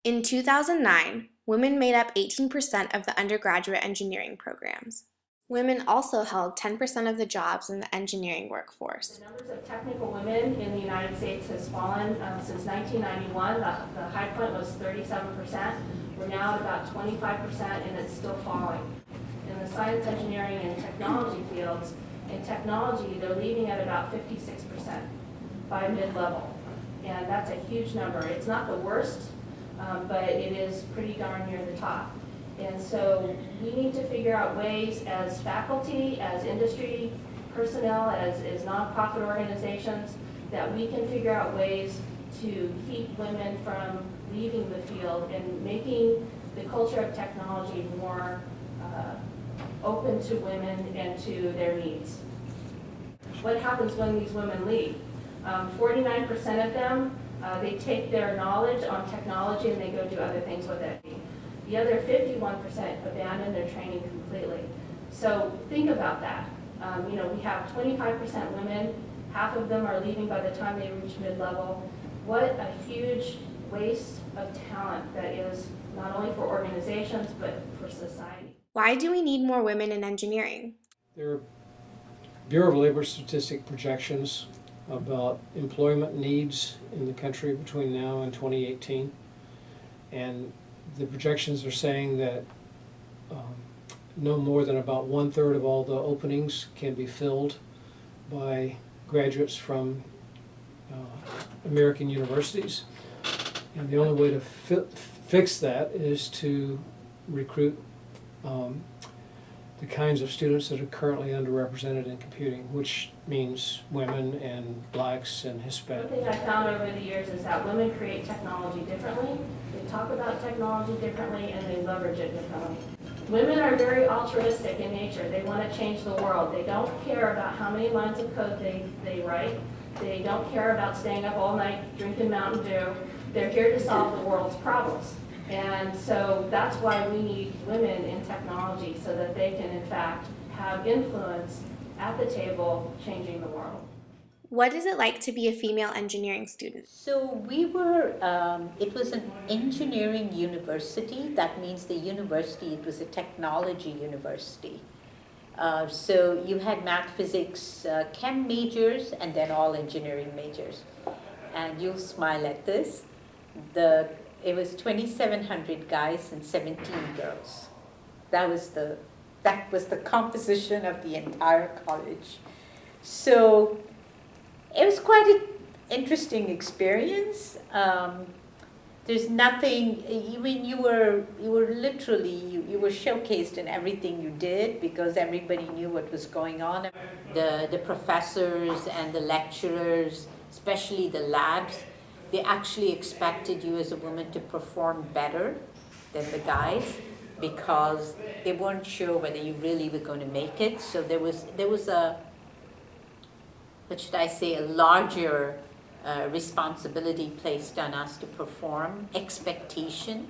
In 2009, women made up 18% of the undergraduate engineering programs. Women also held 10% of the jobs in the engineering workforce. The numbers of technical women in the United States has fallen since 1991. The high point was 37%. We're now at about 25%, and it's still falling. In the science, engineering, and technology fields, in technology, they're leaving at about 56% by mid-level. And that's a huge number. It's not the worst, but it is pretty darn near the top. And so we need to figure out ways as faculty, as industry personnel, as nonprofit organizations, that we can figure out ways to keep women from leaving the field and making the culture of technology more open to women and to their needs. What happens when these women leave? 49% of them, they take their knowledge on technology and they go do other things with it. The other 51% abandon their training completely. So think about that. We have 25% women, half of them are leaving by the time they reach mid-level. What a huge waste of talent that is, not only for organizations, but for society. Why do we need more women in engineering? There are Bureau of Labor Statistic projections about employment needs in the country between now and 2018. And the projections are saying that no more than about 1/3 of all the openings can be filled by graduates from American universities. And the only way to fix that is to recruit the kinds of students that are currently underrepresented in computing, which means women and blacks and Hispanic. One thing I found over the years is that women create technology differently, they talk about technology differently, and they leverage it differently. Women are very altruistic in nature. They want to change the world. They don't care about how many lines of code they write. They don't care about staying up all night drinking Mountain Dew. They're here to solve the world's problems. And so that's why we need women in technology, so that they can, in fact, have influence at the table changing the world. What is it like to be a female engineering student? So it was an engineering university. That means the university, it was a technology university. So you had math, physics, chem majors, and then all engineering majors. And you'll smile at this. It was 2,700 guys and 17 girls. That was the composition of the entire college. So it was quite an interesting experience. There's nothing. You were literally you were showcased in everything you did, because everybody knew what was going on. The professors and the lecturers, especially the labs, they actually expected you as a woman to perform better than the guys, because they weren't sure whether you really were going to make it. So there was a, what should I say, a larger responsibility placed on us to perform, expectation.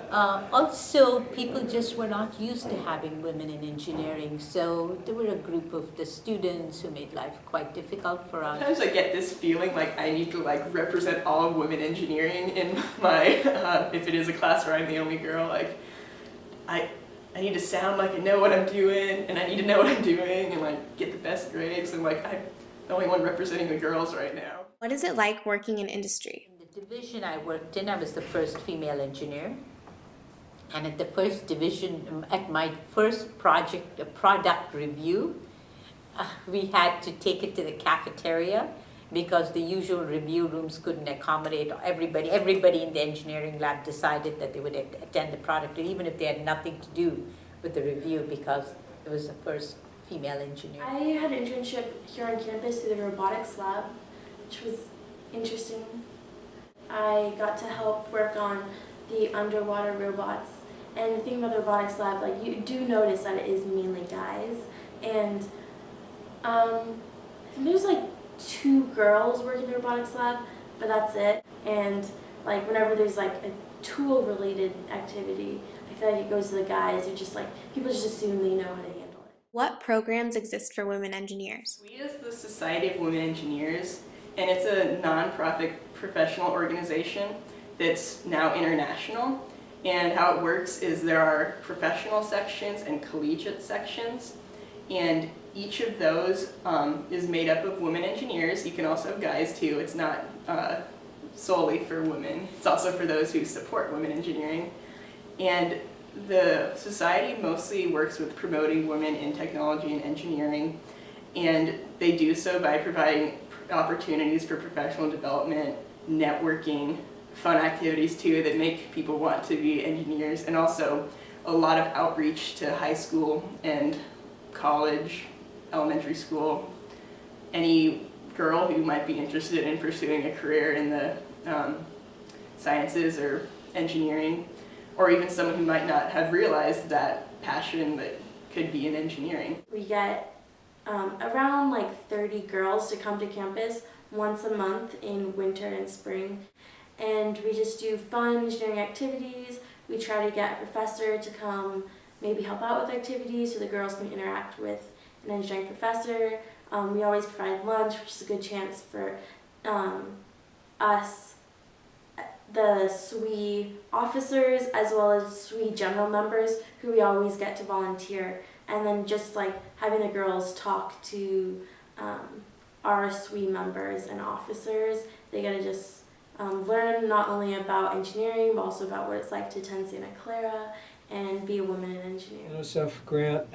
Also, people just were not used to having women in engineering, so there were a group of the students who made life quite difficult for us. Sometimes I get this feeling like I need to represent all of women engineering in my, if it is a class where I'm the only girl, I need to sound like I know what I'm doing, and I need to know what I'm doing, and get the best grades, and I'm the only one representing the girls right now. What is it like working in industry? In the division I worked in, I was the first female engineer. And at the first division, at my first product review, we had to take it to the cafeteria, because the usual review rooms couldn't accommodate everybody. Everybody in the engineering lab decided that they would attend the product, even if they had nothing to do with the review, because it was the first female engineer. I had an internship here on campus through the robotics lab, which was interesting. I got to help work on the underwater robots. And the thing about the robotics lab, you do notice that it is mainly guys. And I think there's 2 girls working in the robotics lab, but that's it. And whenever there's a tool-related activity, I feel like it goes to the guys. They're just people just assume they know how to handle it. What programs exist for women engineers? We is the Society of Women Engineers, and it's a non-profit professional organization that's now international. And how it works is there are professional sections and collegiate sections, and each of those is made up of women engineers. You can also have guys too. It's not solely for women. It's also for those who support women engineering. And the society mostly works with promoting women in technology and engineering, and they do so by providing opportunities for professional development, networking, fun activities too that make people want to be engineers, and also a lot of outreach to high school and college, elementary school, any girl who might be interested in pursuing a career in the sciences or engineering, or even someone who might not have realized that passion that could be in engineering. We get around like 30 girls to come to campus once a month in winter and spring, and we just do fun engineering activities. We try to get a professor to come maybe help out with activities so the girls can interact with an engineering professor. We always provide lunch, which is a good chance for us, the SWE officers, as well as SWE general members, who we always get to volunteer. And then just like having the girls talk to our SWE members and officers, they get to just learn not only about engineering, but also about what it's like to attend Santa Clara and be a woman in engineering. NSF grant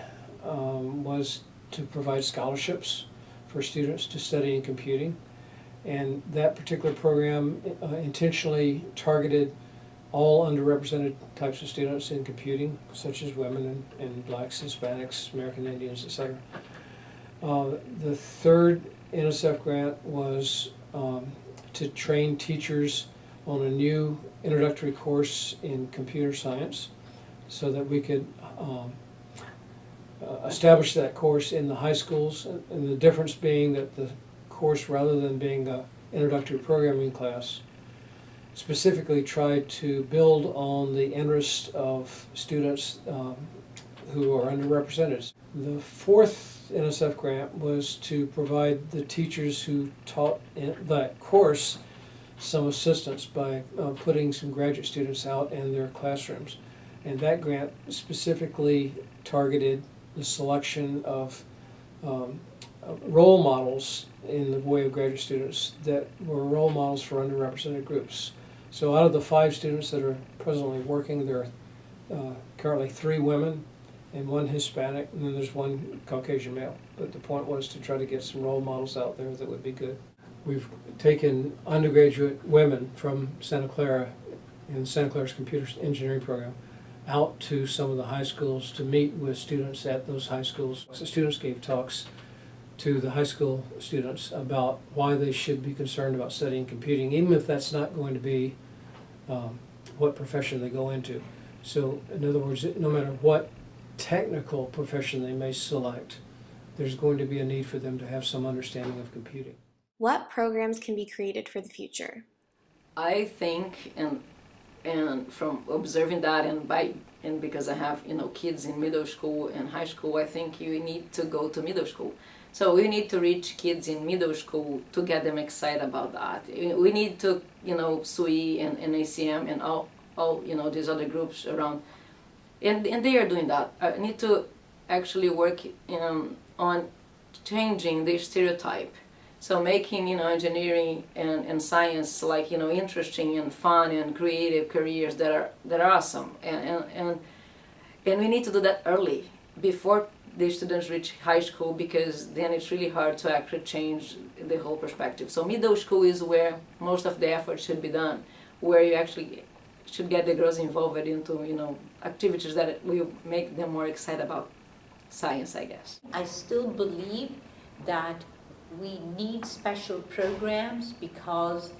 was to provide scholarships for students to study in computing, and that particular program intentionally targeted all underrepresented types of students in computing, such as women and blacks, Hispanics, American Indians, etc. The third NSF grant was to train teachers on a new introductory course in computer science so that we could establish that course in the high schools, and the difference being that the course, rather than being an introductory programming class, specifically tried to build on the interest of students who are underrepresented. The fourth NSF grant was to provide the teachers who taught that course some assistance by putting some graduate students out in their classrooms. And that grant specifically targeted the selection of role models in the way of graduate students that were role models for underrepresented groups. So out of the 5 students that are presently working, there are currently 3 women and 1 Hispanic, and then there's 1 Caucasian male. But the point was to try to get some role models out there that would be good. We've taken undergraduate women from Santa Clara in Santa Clara's computer engineering program out to some of the high schools to meet with students at those high schools. The students gave talks to the high school students about why they should be concerned about studying computing, even if that's not going to be what profession they go into. So in other words, no matter what technical profession they may select, there's going to be a need for them to have some understanding of computing. What programs can be created for the future? I think, and from observing that, and because I have kids in middle school and high school, I think you need to go to middle school. So we need to reach kids in middle school to get them excited about that. We need to, SWE and ACM and all these other groups around, and they are doing that. I need to actually work on changing the stereotype. So making engineering and science like interesting and fun and creative careers that are awesome, and we need to do that early, before the students reach high school, because then it's really hard to actually change the whole perspective. So middle school is where most of the effort should be done, where you actually should get the girls involved into activities that will make them more excited about science, I guess. I still believe that we need special programs because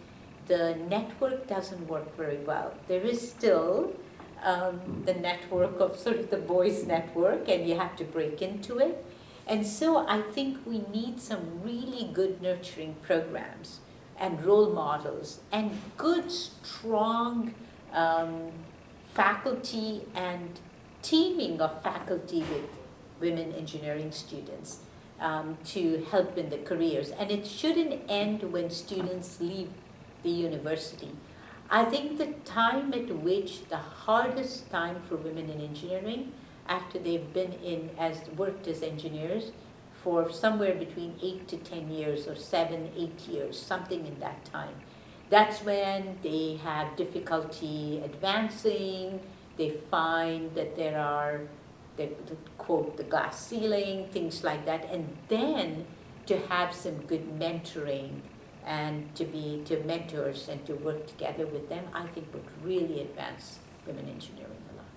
the network doesn't work very well. There is still the network of sort of the boys' network, and you have to break into it. And so I think we need some really good nurturing programs and role models and good, strong faculty and teaming of faculty with women engineering students to help in the careers. And it shouldn't end when students leave the university. I think the time at which the hardest time for women in engineering, after they've been worked as engineers for somewhere between 8 to 10 years or 7, 8 years, something in that time. That's when they have difficulty advancing, they find that there are, the quote, the glass ceiling, things like that, and then to have some good mentoring and to mentors and to work together with them, I think would really advance women engineering a lot.